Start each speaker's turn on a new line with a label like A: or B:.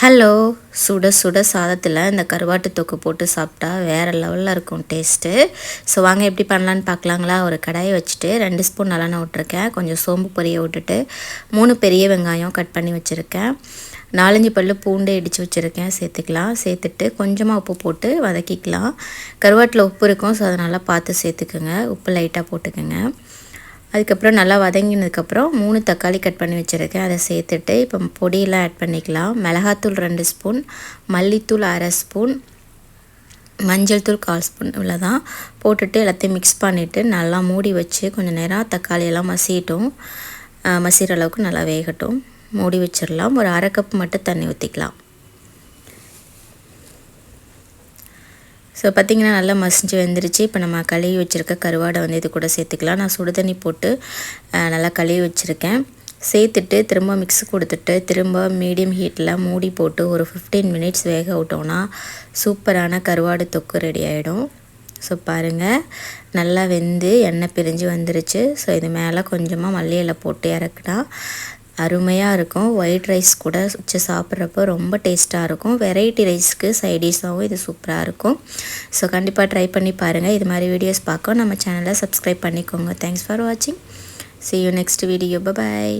A: Hello, சுட சுட சாதத்தில் இந்த கருவாட்டு தொக்கு போட்டு சாப்பிட்டா வேறு லெவலில் இருக்கும் டேஸ்ட்டு. ஸோ வாங்க எப்படி பண்ணலான்னு பார்க்கலாங்களா. ஒரு கடாயை வச்சுட்டு 2 ஸ்பூன் நல்லெண்ணெய் விட்டுருக்கேன். கொஞ்சம் சோம்பு பொரிய விட்டுட்டு 3 பெரிய வெங்காயம் கட் பண்ணி வச்சுருக்கேன். 4-5 பல்லு பூண்டு இடித்து வச்சுருக்கேன், சேர்த்துக்கலாம். சேர்த்துட்டு கொஞ்சமாக உப்பு போட்டு வதக்கிக்கலாம். கருவாட்டில் உப்பு இருக்கும், ஸோ அதை நல்லா பார்த்து சேர்த்துக்குங்க. உப்பு லைட்டாக போட்டுக்கோங்க. அதுக்கப்புறம் நல்லா வதங்கினதுக்கப்புறம் 3 தக்காளி கட் பண்ணி வச்சுருக்கேன், அதை சேர்த்துட்டு இப்போ பொடியெல்லாம் ஆட் பண்ணிக்கலாம். மிளகாத்தூள் 2 ஸ்பூன், மல்லித்தூள் 1/2 ஸ்பூன், மஞ்சள் தூள் 1/4 ஸ்பூன் இவ்வளோதான் போட்டுட்டு எல்லாத்தையும் மிக்ஸ் பண்ணிவிட்டு நல்லா மூடி வச்சு கொஞ்சம் நேரம் தக்காளியெல்லாம் மசிகிற அளவுக்கு நல்லா வேகட்டும். மூடி வச்சிடலாம். ஒரு 1/2 கப் மட்டும் தண்ணி ஊற்றிக்கலாம். ஸோ பார்த்திங்கன்னா நல்லா மசிஞ்சு வெந்துருச்சு. இப்போ நம்ம கழுவி வச்சுருக்க கருவாடை இது கூட சேர்த்துக்கலாம். நான் சுடு தண்ணி போட்டு நல்லா கழுவி வச்சுருக்கேன். சேர்த்துட்டு திரும்ப மிக்ஸ் கொடுத்துட்டு திரும்ப மீடியம் ஹீட்டில் மூடி போட்டு ஒரு 15 மினிட்ஸ் வேக விட்டோன்னா சூப்பரான கருவாடு தொக்கு ரெடி ஆகிடும். ஸோ பாருங்கள், நல்லா வெந்து எண்ணெய் பிரிஞ்சு வந்துருச்சு. ஸோ இது மேலே கொஞ்சமாக மல்லி இலை போட்டு இறக்குனா அருமையாக இருக்கும். ஒயிட் ரைஸ் கூட வச்சு சாப்பிட்றப்போ ரொம்ப டேஸ்ட்டாக இருக்கும். வெரைட்டி ரைஸ்க்கு சைடிஷாகவும் இது சூப்பராக இருக்கும். ஸோ கண்டிப்பாக ட்ரை பண்ணி பாருங்கள். இது மாதிரி வீடியோஸ் பார்க்க நம்ம சேனலை சப்ஸ்கிரைப் பண்ணிக்கோங்க. தேங்க்ஸ் ஃபார் வாட்சிங். See you next video. Bye bye.